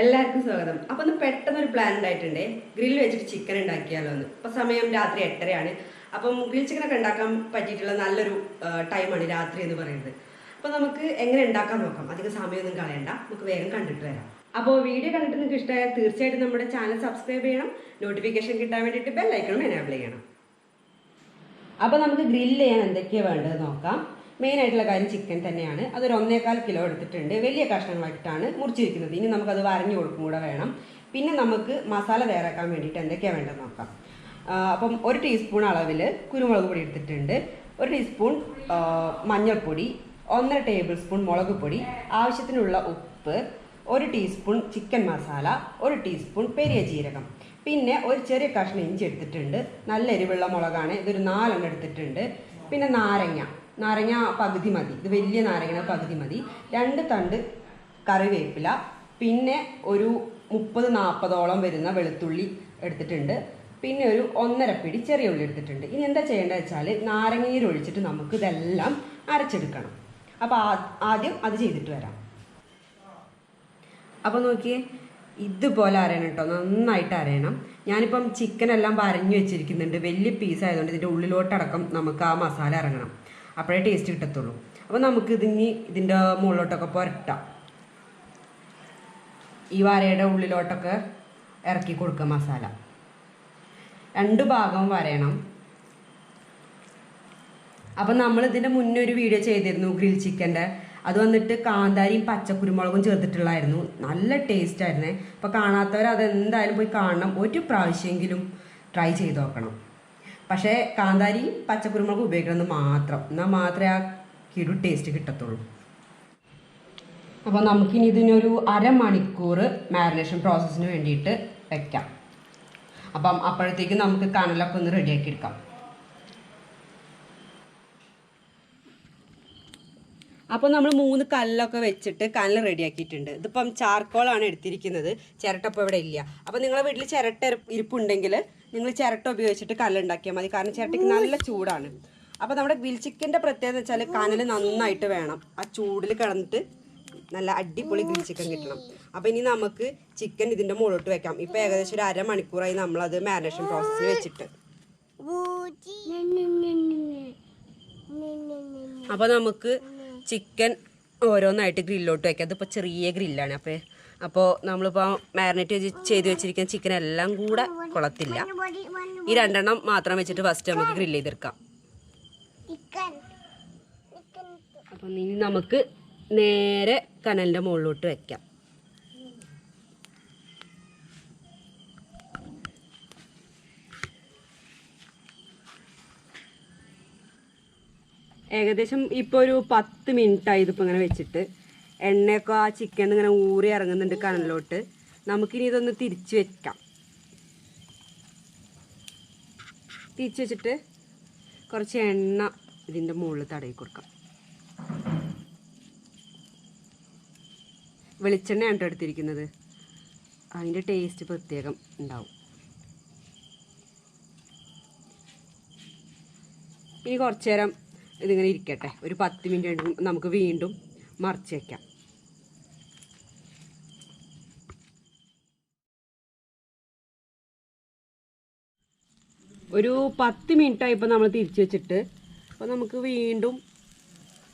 എല്ലാവർക്കും സ്വാഗതം. അപ്പോൾ ഒന്ന് പെട്ടെന്നൊരു പ്ലാൻ ഉണ്ടായിട്ടുണ്ട്. ഗ്രില്ല് വെച്ചിട്ട് ചിക്കൻ ഉണ്ടാക്കിയാലോ എന്ന്. ഇപ്പോൾ സമയം രാത്രി 8:30 അപ്പം ഗ്രിൽ ചിക്കനൊക്കെ ഉണ്ടാക്കാൻ പറ്റിയിട്ടുള്ള നല്ലൊരു ടൈമാണ് രാത്രി എന്ന് പറയുന്നത്. അപ്പോൾ നമുക്ക് എങ്ങനെ ഉണ്ടാക്കാൻ നോക്കാം. അധികം സമയമൊന്നും കളയണ്ട, നമുക്ക് വേഗം കണ്ടിട്ട് വരാം. അപ്പോൾ വീഡിയോ കണ്ടിട്ട് നിങ്ങൾക്ക് ഇഷ്ടമായാൽ തീർച്ചയായിട്ടും നമ്മുടെ ചാനൽ സബ്സ്ക്രൈബ് ചെയ്യണം. നോട്ടിഫിക്കേഷൻ കിട്ടാൻ വേണ്ടിയിട്ട് ബെൽ ഐക്കണും എനേബിൾ ചെയ്യണം. അപ്പോൾ നമുക്ക് ഗ്രില്ല് ചെയ്യാൻ എന്തൊക്കെയാണ് വേണ്ടത് നോക്കാം. മെയിൻ ആയിട്ടുള്ള കാര്യം ചിക്കൻ തന്നെയാണ്. അതൊരു 1.25 കിലോ എടുത്തിട്ടുണ്ട്. വലിയ കഷ്ണങ്ങളായിട്ടാണ് മുറിച്ചിരിക്കുന്നത്. ഇനി നമുക്കത് വരഞ്ഞു കൊടുക്കും കൂടെ വേണം. പിന്നെ നമുക്ക് മസാല തയ്യാറാക്കാൻ വേണ്ടിയിട്ട് എന്തൊക്കെയാണ് വേണ്ടത് നോക്കാം. അപ്പം 1 ടീസ്പൂൺ അളവിൽ കുരുമുളക് പൊടി എടുത്തിട്ടുണ്ട്. 1 ടീസ്പൂൺ മഞ്ഞൾപ്പൊടി, 1.5 ടേബിൾ സ്പൂൺ മുളക് പൊടി, ആവശ്യത്തിനുള്ള ഉപ്പ്, 1 teaspoon chicken masala, 1 teaspoon Periya ജീരകം, പിന്നെ ഒരു ചെറിയ കഷ്ണം ഇഞ്ചി എടുത്തിട്ടുണ്ട്. നല്ല എരിവുള്ള മുളകാണ്, ഇതൊരു 4 എണ്ണം എടുത്തിട്ടുണ്ട്. പിന്നെ നാരങ്ങ പകുതി മതി, ഇത് വലിയ നാരങ്ങ പകുതി മതി. 2 തണ്ട് കറിവേപ്പില, പിന്നെ ഒരു 30-40 വരുന്ന വെളുത്തുള്ളി എടുത്തിട്ടുണ്ട്. പിന്നെ ഒരു 1.5 പിടി ചെറിയ ഉള്ളി എടുത്തിട്ടുണ്ട്. ഇനി എന്താ ചെയ്യേണ്ടത് വെച്ചാൽ നാരങ്ങനീര് ഒഴിച്ചിട്ട് നമുക്ക് ഇതെല്ലാം അരച്ചെടുക്കണം. അപ്പോൾ ആദ്യം അത് ചെയ്തിട്ട് വരാം. അപ്പോൾ നോക്കിയേ, ഇതുപോലെ അരയണം കേട്ടോ, നന്നായിട്ട് അരയണം. ഞാനിപ്പം ചിക്കൻ എല്ലാം വരഞ്ഞു വെച്ചിരിക്കുന്നുണ്ട്. വലിയ പീസ് ആയതുകൊണ്ട് ഇതിൻ്റെ ഉള്ളിലോട്ടടക്കം നമുക്ക് ആ മസാല ഇറങ്ങണം, അപ്പോഴേ ടേസ്റ്റ് കിട്ടത്തുള്ളൂ. അപ്പോൾ നമുക്ക് ഇതിൻ്റെ മുകളിലോട്ടൊക്കെ പുരട്ടാം. ഈ വരയുടെ ഉള്ളിലോട്ടൊക്കെ ഇറക്കി കൊടുക്കുക മസാല. 2 ഭാഗം വരയണം. അപ്പം നമ്മൾ ഇതിൻ്റെ മുന്നേ ഒരു വീഡിയോ ചെയ്തിരുന്നു ഗ്രിൽ ചിക്കൻ്റെ. അത് വന്നിട്ട് കാന്താരിയും പച്ചക്കുരുമുളകും ചേർത്തിട്ടുള്ളായിരുന്നു. നല്ല ടേസ്റ്റ് ആയിരുന്നേ. അപ്പോൾ കാണാത്തവർ അതെന്തായാലും പോയി കാണണം. ഒരു പ്രാവശ്യമെങ്കിലും ട്രൈ ചെയ്ത് നോക്കണം. പക്ഷേ കാന്താരിയും പച്ചക്കുരുമുളകും ഉപയോഗിക്കണമെന്ന് മാത്രം, എന്നാൽ മാത്രമേ ആ കിടു ടേസ്റ്റ് കിട്ടത്തുള്ളൂ. അപ്പോൾ നമുക്കിനി ഇതിനൊരു അരമണിക്കൂർ മാരിനേഷൻ പ്രോസസ്സിന് വേണ്ടിയിട്ട് വയ്ക്കാം. അപ്പം അപ്പോഴത്തേക്ക് നമുക്ക് കനലൊക്കെ ഒന്ന് റെഡിയാക്കി എടുക്കാം. അപ്പോൾ നമ്മൾ 3 കല്ലൊക്കെ വെച്ചിട്ട് കനൽ റെഡിയാക്കിയിട്ടുണ്ട്. ഇതിപ്പം ചാർക്കോളാണ് എടുത്തിരിക്കുന്നത്, ചിരട്ടപ്പോൾ ഇവിടെ ഇല്ല. അപ്പോൾ നിങ്ങളുടെ വീട്ടിൽ ചിരട്ട ഇരിപ്പുണ്ടെങ്കിൽ നിങ്ങൾ ചിരട്ട ഉപയോഗിച്ചിട്ട് കല്ലുണ്ടാക്കിയാൽ മതി, കാരണം ചിരട്ടയ്ക്ക് നല്ല ചൂടാണ്. അപ്പോൾ നമ്മുടെ ഗ്രിൽ ചിക്കൻ്റെ പ്രത്യേകത വെച്ചാൽ കനൽ നന്നായിട്ട് വേണം. ആ ചൂടിൽ കിടന്നിട്ട് നല്ല അടിപൊളി ഗ്രിൽ ചിക്കൻ കിട്ടണം. അപ്പോൾ ഇനി നമുക്ക് ചിക്കൻ ഇതിൻ്റെ മുകളിലോട്ട് വെക്കാം. ഇപ്പോൾ ഏകദേശം ഒരു അരമണിക്കൂറായി നമ്മളത് മാരിനേഷൻ പ്രോസസ്സിന് വെച്ചിട്ട്. അപ്പോൾ നമുക്ക് ചിക്കൻ ഓരോന്നായിട്ട് ഗ്രില്ലോട്ട് വയ്ക്കാം. അതിപ്പോൾ ചെറിയ ഗ്രില്ലാണ്. അപ്പോൾ നമ്മളിപ്പോൾ മാരിനേറ്റ് ചെയ്ത് വെച്ചിരിക്കുന്ന ചിക്കൻ എല്ലാം കൂടെ കൊള്ളത്തില്ല. ഈ 2 എണ്ണം മാത്രം വെച്ചിട്ട് ഫസ്റ്റ് നമുക്ക് ഗ്രില്ല് ചെയ്തെടുക്കാം. അപ്പം ഇനി നമുക്ക് നേരെ കനലിൻ്റെ മുകളിലോട്ട് വയ്ക്കാം. ഏകദേശം ഇപ്പോൾ ഒരു 10 മിനിറ്റായി ഇതിപ്പോൾ ഇങ്ങനെ വെച്ചിട്ട്. എണ്ണയൊക്കെ ആ ചിക്കൻ ഇങ്ങനെ ഊറി ഇറങ്ങുന്നുണ്ട് കനലിലോട്ട്. നമുക്കിനി ഇതൊന്ന് തിരിച്ച് വെക്കാം. തിരിച്ച് വെച്ചിട്ട് കുറച്ച് എണ്ണ ഇതിൻ്റെ മുകളിൽ തടവി കൊടുക്കാം. വെളിച്ചെണ്ണയാണ് കേട്ടോ എടുത്തിരിക്കുന്നത്, അതിൻ്റെ ടേസ്റ്റ് പ്രത്യേകം ഉണ്ടാവും. ഇനി കുറച്ച് നേരം ഇതിങ്ങനെ ഇരിക്കട്ടെ. ഒരു 10 മിനിറ്റ് നമുക്ക് വീണ്ടും മറിച്ച് വയ്ക്കാം. ഒരു 10 മിനിറ്റായി ഇപ്പോൾ നമ്മൾ തിരിച്ച് വെച്ചിട്ട്. അപ്പോൾ നമുക്ക് വീണ്ടും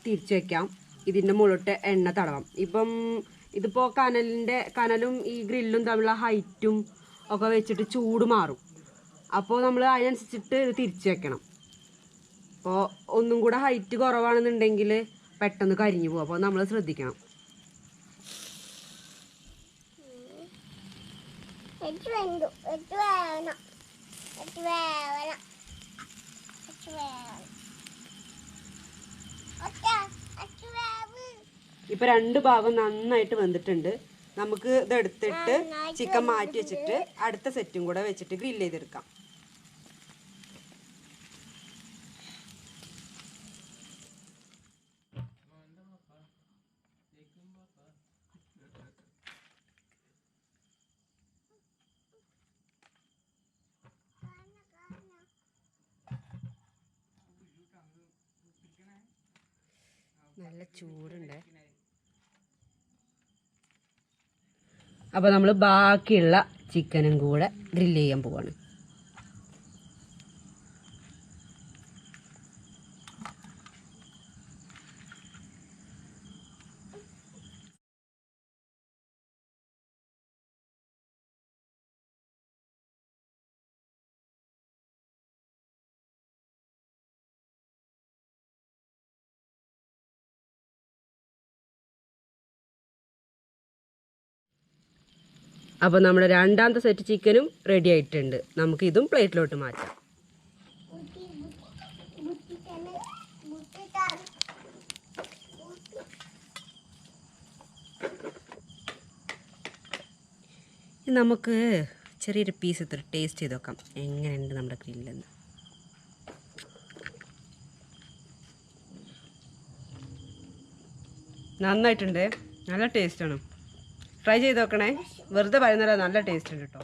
തിരിച്ച് വയ്ക്കാം. ഇതിൻ്റെ മുകളിലോട്ട് എണ്ണ തടവാം. ഇപ്പം ഇതിപ്പോൾ കനലും ഈ ഗ്രില്ലും തമ്മിലുള്ള ഹൈറ്റും ഒക്കെ വെച്ചിട്ട് ചൂട് മാറും. അപ്പോൾ നമ്മൾ അതിനനുസരിച്ചിട്ട് ഇത് തിരിച്ച് വെക്കണം. അപ്പോൾ ഒന്നും കൂടെ ഹൈറ്റ് കുറവാണെന്നുണ്ടെങ്കിൽ പെട്ടെന്ന് കരിഞ്ഞു പോകും. അപ്പോൾ നമ്മൾ ശ്രദ്ധിക്കണം. ഇപ്പം 2 ഭാഗം നന്നായിട്ട് വെന്തിട്ടുണ്ട്. നമുക്ക് ഇതെടുത്തിട്ട് ചിക്കൻ മാറ്റി വെച്ചിട്ട് അടുത്ത സെറ്റും കൂടെ വെച്ചിട്ട് ഗ്രില്ല് ചെയ്തെടുക്കാം. നല്ല ചൂടുണ്ട്. അപ്പോൾ നമ്മൾ ബാക്കിയുള്ള ചിക്കനും കൂടെ ഗ്രില്ല് ചെയ്യാൻ പോവാണ്. അപ്പോൾ നമ്മുടെ രണ്ടാമത്തെ സെറ്റ് ചിക്കനും റെഡി ആയിട്ടുണ്ട്. നമുക്ക് ഇതും പ്ലേറ്റിലോട്ട് മാറ്റാം. നമുക്ക് ചെറിയൊരു പീസ് ഇത്ര ടേസ്റ്റ് ചെയ്ത് നോക്കാം എങ്ങനെയുണ്ട് നമ്മുടെ ഗ്രില്ലെന്ന്. നന്നായിട്ടുണ്ട്, നല്ല ടേസ്റ്റാണ്. ട്രൈ ചെയ്ത് നോക്കണേ, വെറുതെ പറയുന്നതല്ല, നല്ല ടേസ്റ്റ് ഉണ്ട് കേട്ടോ.